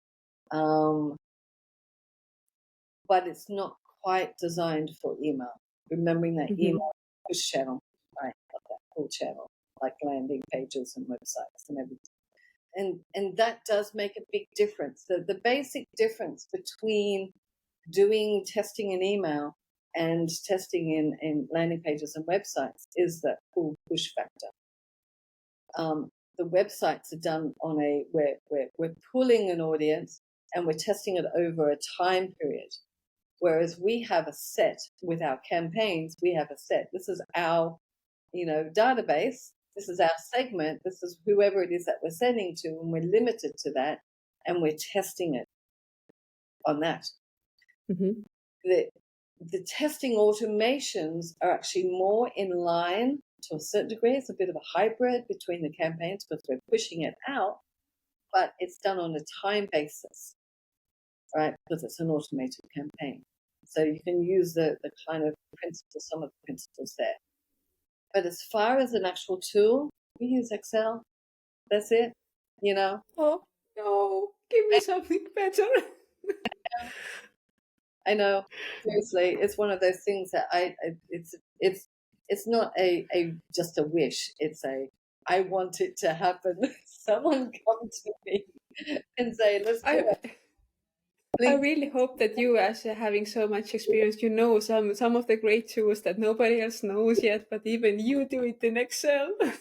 But it's not quite designed for email. Remembering that email push channel, right? Got that full channel, like landing pages and websites and everything. And that does make a big difference. The basic difference between doing testing in email and testing in landing pages and websites is that pull push factor. The websites are done on we're pulling an audience and we're testing it over a time period. Whereas we have a set with our campaigns, we have a set. This is our, database. This is our segment. This is whoever it is that we're sending to, and we're limited to that, and we're testing it on that. Mm-hmm. The testing automations are actually more in line to a certain degree. It's a bit of a hybrid between the campaigns because we're pushing it out, but it's done on a time basis, right? Because it's an automated campaign. So you can use the kind of principles, some of the principles there. But as far as an actual tool, we use Excel. That's it, you know. Oh, no, give me something better. I know. Seriously, it's one of those things that it's not a just a wish. It's a I want it to happen. Someone come to me and say, "Let's do I it." I Please. really hope that you, as having so much experience, you know some of the great tools that nobody else knows yet, but even you do it in Excel. I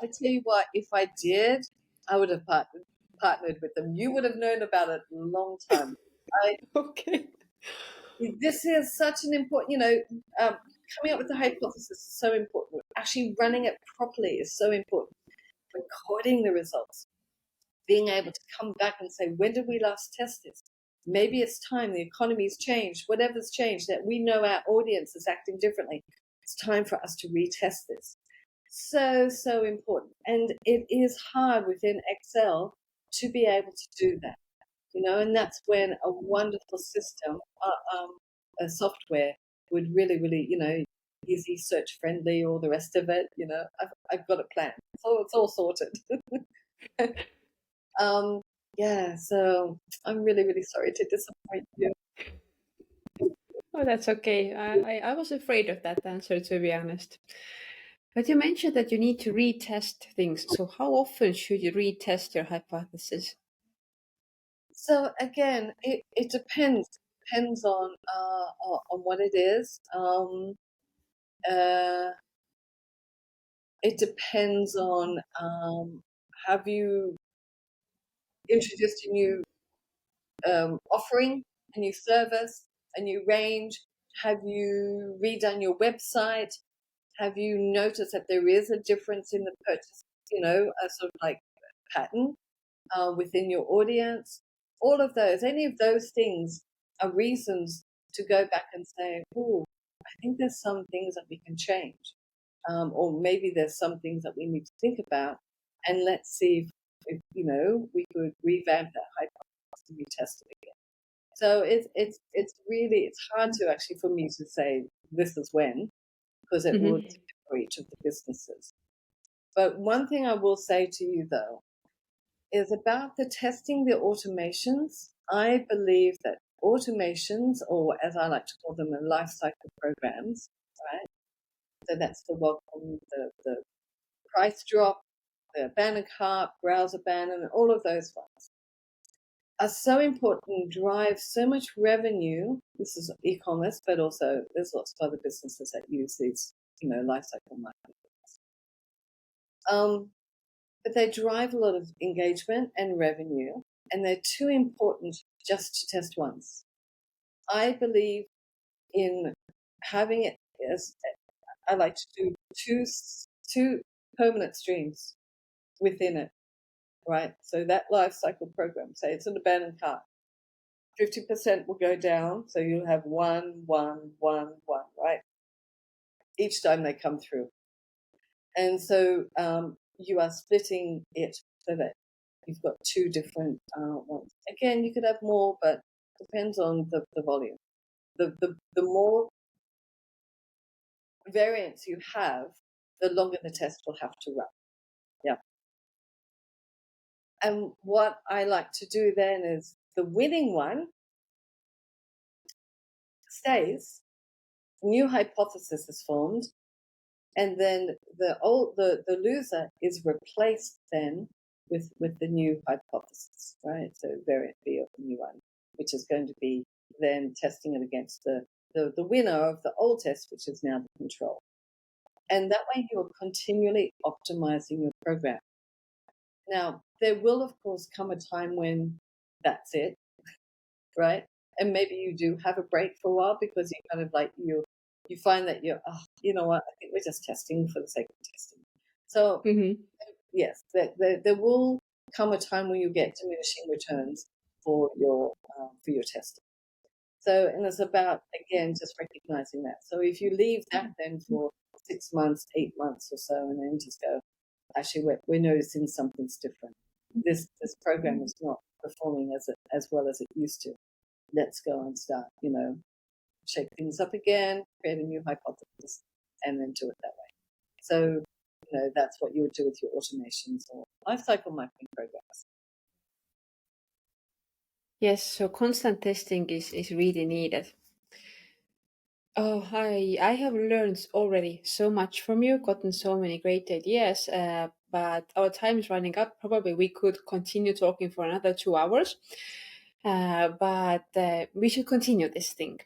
tell you what, if I did, I would have partnered with them. You would have known about it a long time. I Okay. This is such an important, coming up with the hypothesis is so important. Actually running it properly is so important. Recording the results, being able to come back and say, when did we last test this? Maybe it's time, the economy's changed, whatever's changed, that we know our audience is acting differently. It's time for us to retest this. So, so important. And it is hard within Excel to be able to do that, and that's when a wonderful system, a software would really, really, easy, search friendly, all the rest of it, I've got a plan. So it's all sorted. Yeah, so I'm really, really sorry to disappoint you. Oh, that's okay. I was afraid of that answer, to be honest. But you mentioned that you need to retest things. So how often should you retest your hypothesis? So again, it depends on what it is. It depends on have you introduced a new offering, a new service, a new range? Have you redone your website? Have you noticed that there is a difference in the purchase, a sort of like pattern within your audience? All of those, any of those things are reasons to go back and say, oh, I think there's some things that we can change. Or maybe there's some things that we need to think about. And let's see if we could revamp that hypothesis and retest it again. So it's hard to actually for me to say this is when, because it will differ for each of the businesses. But one thing I will say to you though is about the testing the automations. I believe that automations, or as I like to call them, life cycle programs, right? So that's the welcome, the price drop, the banner cart, browser ban, and all of those ones are so important, drive so much revenue. This is e-commerce, but also there's lots of other businesses that use these, lifecycle marketing. But they drive a lot of engagement and revenue, and they're too important just to test once. I believe in having it as I like to do two permanent streams within it, right? So that life cycle program, say it's an abandoned cart, 50% will go down, so you'll have one, right? Each time they come through. And so you are splitting it so that you've got two different ones. Again, you could have more, but it depends on the volume. The more variants you have, the longer the test will have to run. Yeah. And what I like to do then is the winning one stays, new hypothesis is formed, and then the loser is replaced then with the new hypothesis, right? So variant B of the new one, which is going to be then testing it against the winner of the old test, which is now the control. And that way you're continually optimizing your program. Now, there will, of course, come a time when that's it, right? And maybe you do have a break for a while because you kind of like you find that you're, you know what, I think we're just testing for the sake of testing. So, yes, there will come a time when you get diminishing returns for your testing. So, and it's about, again, just recognizing that. So if you leave that then for 6 months, 8 months or so, and then just go, actually, we're noticing something's different. This program is not performing as well as it used to. Let's go and start, shake things up again, create a new hypothesis, and then do it that way. So, that's what you would do with your automations or lifecycle marketing programs. Yes, so constant testing is really needed. Oh, I have learned already so much from you, gotten so many great ideas, but our time is running up. Probably we could continue talking for another 2 hours, but we should continue this thing.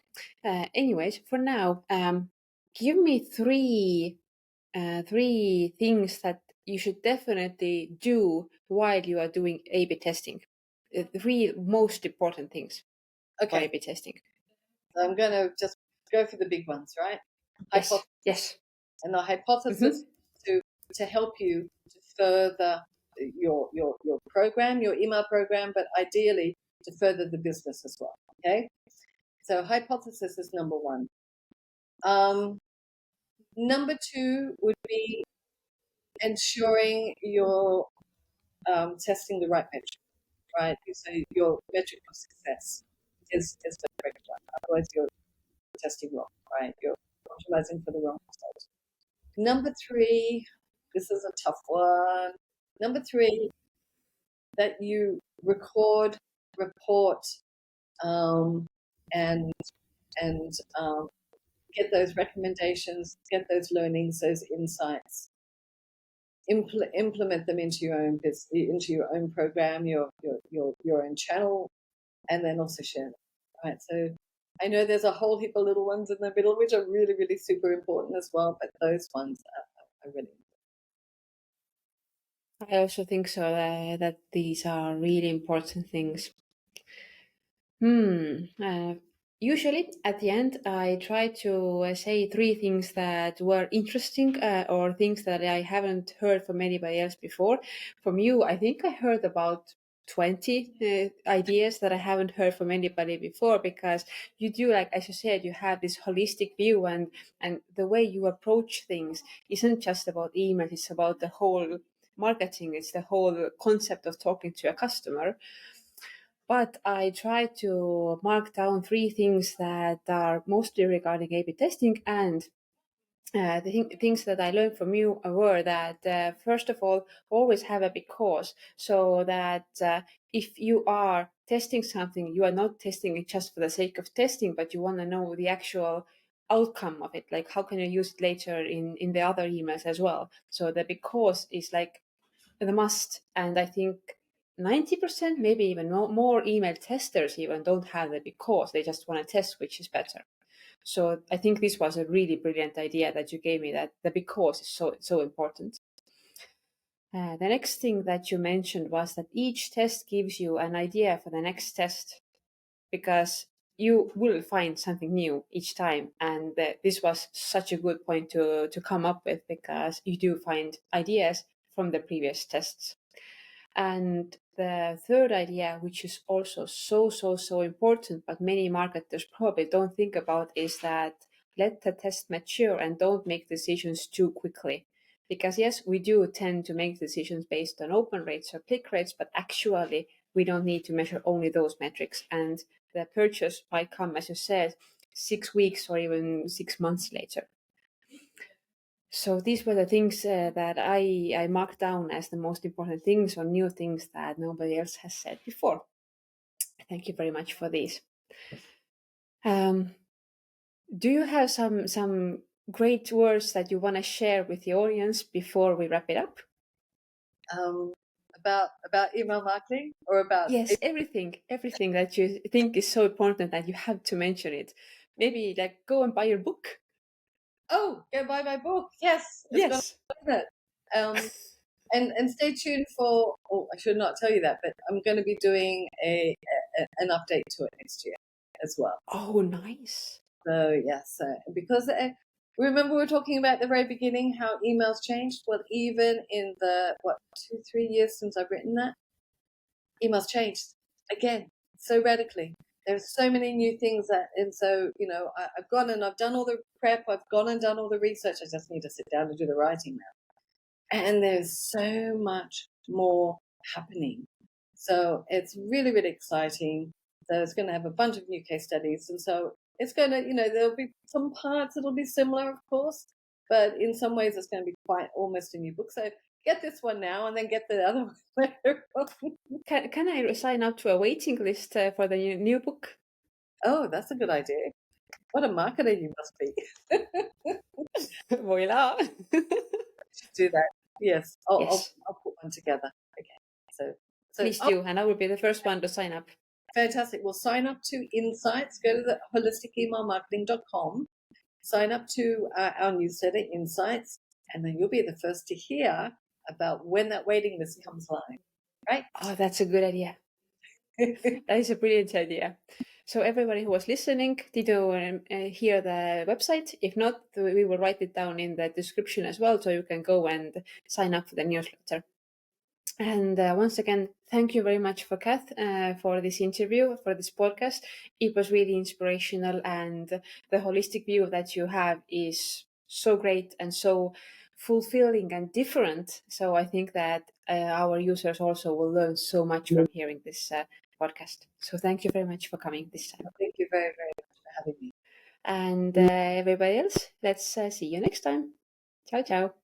Anyways, for now, give me three things that you should definitely do while you are doing A/B testing. The three most important things for Okay, A/B testing. so I'm going to just go for the big ones, right? Yes, yes. And the hypothesis to help you to further your program, your email program, but ideally to further the business as well. Okay, so hypothesis is number one. Number two would be ensuring you're testing the right metric, right? So your metric of success is the correct one. Otherwise, you're testing wrong, right? You're optimizing for the wrong result. Number three, this is a tough one. Number three, that you record, report, and get those recommendations, get those learnings, those insights, implement them into your own business, into your own program, your own channel, and then also share them. Right. So I know there's a whole heap of little ones in the middle, which are really, really super important as well, but those ones are really important. I also think so, that these are really important things. Usually at the end, I try to say three things that were interesting, or things that I haven't heard from anybody else before. From you, I think I heard about 20 ideas that I haven't heard from anybody before, because you do, like as you said, you have this holistic view, and the way you approach things isn't just about email, it's about the whole marketing, it's the whole concept of talking to a customer. But I try to mark down three things that are mostly regarding A/B testing, and the things that I learned from you were that, first of all, always have a because, so that if you are testing something, you are not testing it just for the sake of testing, but you want to know the actual outcome of it. Like, how can you use it later in the other emails as well? So the because is like the must. And I think 90%, maybe even more email testers even don't have the because, they just want to test which is better. So I think this was a really brilliant idea that you gave me, that the because is so important. The next thing that you mentioned was that each test gives you an idea for the next test, because you will find something new each time. And this was such a good point to come up with, because you do find ideas from the previous tests. And the third idea, which is also so important, but many marketers probably don't think about, is that let the test mature and don't make decisions too quickly. Because yes, we do tend to make decisions based on open rates or click rates, but actually we don't need to measure only those metrics. And the purchase might come, as you said, 6 weeks or even 6 months later. So these were the things that I marked down as the most important things, or new things that nobody else has said before. Thank you very much for these. Do you have some great words that you want to share with the audience before we wrap it up? About email marketing, or about Yes, everything that you think is so important that you have to mention it. Maybe like go and buy your book. Oh, go buy my book. Yes, it's Yes. got it. And stay tuned for. Oh, I should not tell you that, but I'm going to be doing an update to it next year as well. Oh, nice. So yes, because remember we were talking about at the very beginning how emails changed. Well, even in the 2-3 years since I've written that, emails changed again so radically. There's so many new things and so I've gone and I've done all the prep. I've gone and done all the research. I just need to sit down and do the writing now. And there's so much more happening. So it's really, really exciting. So it's going to have a bunch of new case studies. And so it's going to, there'll be some parts that'll be similar, of course, but in some ways it's going to be quite almost a new book. So get this one now and then get the other one later on. Can I sign up to a waiting list for the new book? Oh, that's a good idea. What a marketer you must be. Voila! Do that. Yes, Yes. I'll put one together. Okay. So Please do, and I will be the first one to sign up. Fantastic. Well, sign up to Insights. Go to the holisticemailmarketing.com. Sign up to our newsletter, Insights, and then you'll be the first to hear about when that waiting list comes live. Right? Oh, that's a good idea. That is a brilliant idea. So everybody who was listening, did you hear the website? If not, we will write it down in the description as well, so you can go and sign up for the newsletter. And once again, thank you very much for Kath for this interview, for this podcast. It was really inspirational, and the holistic view that you have is so great and so fulfilling and different. So I think that our users also will learn so much from hearing this podcast. So thank you very much for coming this time. Thank you very, very much for having me. And everybody else, let's see you next time. Ciao, ciao.